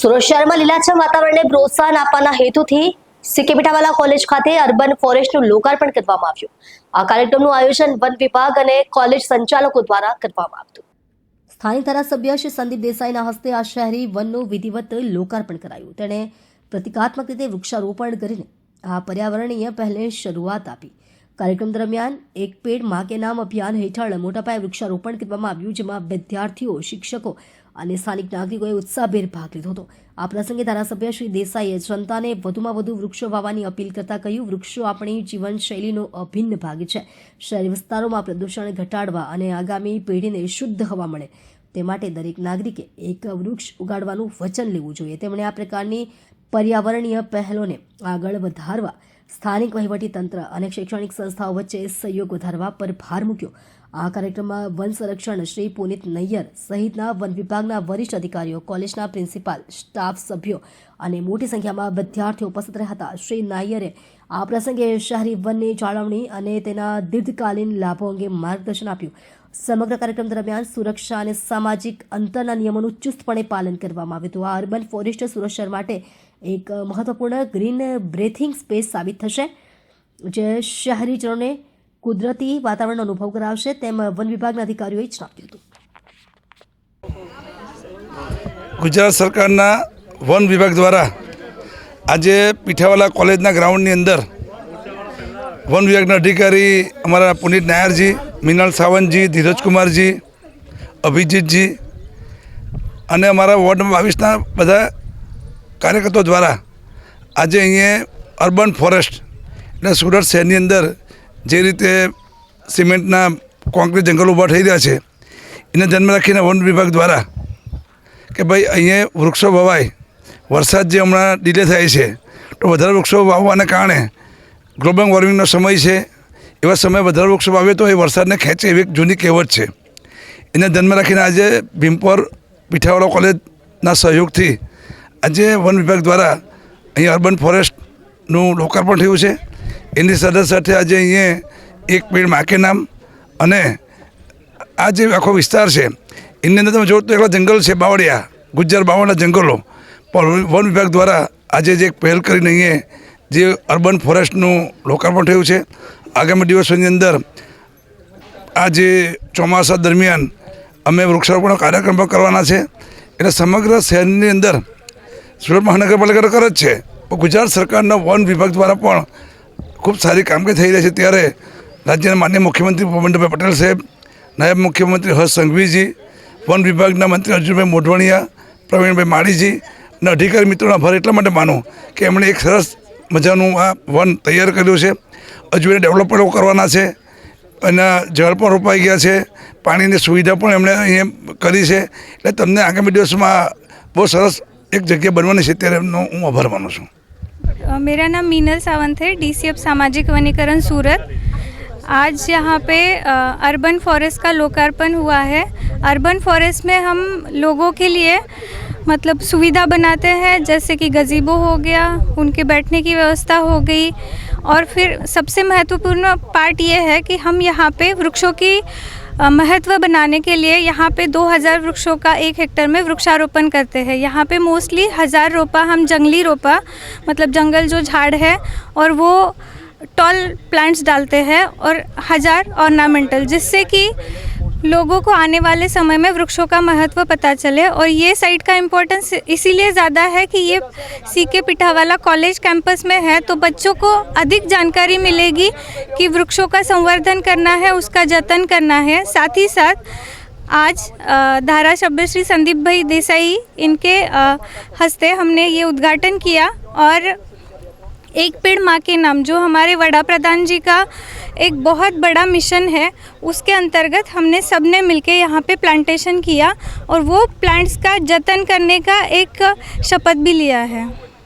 સુરત શહેરમાં લીલાછમ વાતાવરણને પ્રોત્સાહન આપવાના હેતુથી સીકે મીઠાવાલા કોલેજ ખાતે અર્બન ફોરેસ્ટનું લોકાર્પણ કરવામાં આવ્યું। આ કાર્યક્રમનું આયોજન વન વિભાગ અને કોલેજ સંચાલકો દ્વારા કરવામાં આવ્યું। સ્થાનિક ધારાસભ્ય શ્રી સંદીપ દેસાઈના હસ્તે આ શહેરી વનનું વિધિવત લોકાર્પણ કરાયું। તેણે પ્રતિકાત્મક રીતે વૃક્ષારોપણ કરીને આ પર્યાવરણીય પહેલની શરૂઆત આપી। કાર્યક્રમ દરમિયાન એક પેડ માં કે નામ અભિયાન હેઠળ મોટા પાયે વૃક્ષારોપણ કરવામાં આવ્યું, જેમાં વિદ્યાર્થીઓ, શિક્ષકો અને સ્થાનિક નાગરિકોએ ઉત્સાહભેર ભાગ લીધો હતો। આ પ્રસંગે ધારાસભ્ય શ્રી દેસાઈએ જનતાને વધુમાં વધુ વૃક્ષો વાવવાની અપીલ કરતા કહ્યું, વૃક્ષો આપણી જીવનશૈલીનો અભિન્ન ભાગ છે। શહેરી વિસ્તારોમાં પ્રદૂષણ ઘટાડવા અને આગામી પેઢીને શુદ્ધ હવા મળે તે માટે દરેક નાગરિકે એક વૃક્ષ ઉગાડવાનું વચન લેવું જોઈએ। તેમણે આ પ્રકારની પર્યાવરણીય પહેલોને આગળ વધારવા સ્થાનિક વહીવટીતંત્ર અને શૈક્ષણિક સંસ્થાઓ વચ્ચે સહયોગ વધારવા પર ભાર મૂક્યો। આ કાર્યક્રમમાં વન સંરક્ષણ શ્રી પુનિત નૈયર સહિતના વન વિભાગના વરિષ્ઠ અધિકારીઓ, કોલેજના પ્રિન્સિપાલ, સ્ટાફ સભ્યો અને મોટી સંખ્યામાં વિદ્યાર્થીઓ ઉપસ્થિત રહ્યા હતા। શ્રી નાયરે આ પ્રસંગે શહેરી વનની જાળવણી અને તેના દીર્ઘકાલીન લાભો અંગે માર્ગદર્શન આપ્યું। સમગ્ર કાર્યક્રમ દરમિયાન સુરક્ષા અને સામાજિક અંતરના નિયમોનું ચુસ્તપણે પાલન કરવામાં આવ્યું હતું। આ અર્બન ફોરેસ્ટ સુરત શહેર માટે એક મહત્વપૂર્ણ ગ્રીન બ્રેથિંગ સ્પેસ સાબિત થશે, જે શહેરીજનોને કુદરતી વાતાવરણનો અનુભવ કરાવશે, તેમ વન વિભાગના અધિકારીઓએ જણાવ્યું હતું। ગુજરાત સરકારના વન વિભાગ દ્વારા આજે પીઠાવાલા કોલેજના ગ્રાઉન્ડની અંદર વન વિભાગના અધિકારી અમારા પુનિત નાયરજી, મિનલ સાવંતજી, ધીરજકુમારજી, અભિજીતજી અને અમારા વોર્ડ 22ના બધા કાર્યકર્તાઓ દ્વારા આજે અહીંયા અર્બન ફોરેસ્ટ એટલે સુરત શહેરની અંદર જે રીતે સિમેન્ટના કોન્ક્રીટ જંગલો ઊભા થઈ રહ્યા છે, એને ધ્યાનમાં રાખીને વન વિભાગ દ્વારા કે ભાઈ અહીંયા વૃક્ષો વવાય। વરસાદ જે હમણાં ડિલે થાય છે તો વધારે વૃક્ષો વાવવાને કારણે ગ્લોબલ વોર્મિંગનો સમય છે, એવા સમયે વધારે વૃક્ષો વાવે તો એ વરસાદને ખેંચે એવી એક જૂની કહેવત છે। એને ધ્યાનમાં રાખીને આજે ભીમપોર પીઠાવાળા કોલેજના સહયોગથી આજે વન વિભાગ દ્વારા અહીંયા અર્બન ફોરેસ્ટનું લોકાર્પણ થયું છે। એની સાથે સાથે આજે અહીંયા એક પેડ માં કે નામ અને આ જે આખો વિસ્તાર છે એની અંદર તમે જોવો તો એકલા જંગલ છે, બાવળિયા, ગુજ્જર બાવળના જંગલો, પણ વન વિભાગ દ્વારા આજે જે એક પહેલ કરીને અહીંયા જે અર્બન ફોરેસ્ટનું લોકાર્પણ થયું છે। આગામી દિવસોની અંદર આ જે ચોમાસા દરમિયાન અમે વૃક્ષારોપણનો કાર્યક્રમ પણ કરવાના છે। એટલે સમગ્ર શહેરની અંદર સુરત મહાનગરપાલિકા કરે જ છે, પણ ગુજરાત સરકારના વન વિભાગ દ્વારા પણ ખૂબ સારી કામગીરી થઈ રહી છે। ત્યારે રાજ્યના માનનીય મુખ્યમંત્રી ભૂપેન્દ્રભાઈ પટેલ સાહેબ, નાયબ મુખ્યમંત્રી હર્ષ સંઘવીજી, વન વિભાગના મંત્રી અર્જુનભાઈ મોઢવાણિયા, પ્રવીણભાઈ માળીજી અને અધિકારી મિત્રોનો આભાર એટલા માટે માનું કે એમણે એક સરસ મજાનું આ વન તૈયાર કર્યું છે। હજુ એને ડેવલપમેન્ટ કરવાના છે, એના ઝાડ પણ રોપાઈ ગયા છે, પાણીની સુવિધા પણ એમણે અહીંયા કરી છે। એટલે તમને આગામી દિવસમાં બહુ સરસ એક જગ્યા બનવાની છે, ત્યારે એમનો હું આભાર માનું છું। मेरा नाम मीनल सावंत है, DCF सामाजिक वनीकरण सूरत। आज यहाँ पे अर्बन फॉरेस्ट का लोकार्पण हुआ है। अर्बन फॉरेस्ट में हम लोगों के लिए मतलब सुविधा बनाते हैं, जैसे कि गज़ीबो हो गया, उनके बैठने की व्यवस्था हो गई, और फिर सबसे महत्वपूर्ण पार्ट ये है कि हम यहाँ पे वृक्षों की महत्व बनाने के लिए यहाँ पे 2000 वृक्षों का 1 हेक्टेयर में वृक्षारोपण करते हैं। यहाँ पे मोस्टली 1000 रोपा हम जंगली रोपा मतलब जंगल जो झाड़ है और वो टॉल प्लांट्स डालते हैं, और 1000 ऑर्नामेंटल, जिससे कि लोगों को आने वाले समय में वृक्षों का महत्व पता चले। और ये साइट का इम्पोर्टेंस इसीलिए ज़्यादा है कि ये सीके पीठावाला कॉलेज कैंपस में है, तो बच्चों को अधिक जानकारी मिलेगी कि वृक्षों का संवर्धन करना है, उसका जतन करना है। साथ ही साथ आज धारासभ्य श्री संदीप भाई देसाई इनके हस्ते हमने ये उद्घाटन किया, और एक पेड़ माँ के नाम जो हमारे वड़ा प्रधान जी का एक बहुत बड़ा मिशन है, उसके अंतर्गत हमने सबने मिलके यहाँ पे प्लांटेशन किया और वो प्लांट्स का जतन करने का एक शपथ भी लिया है।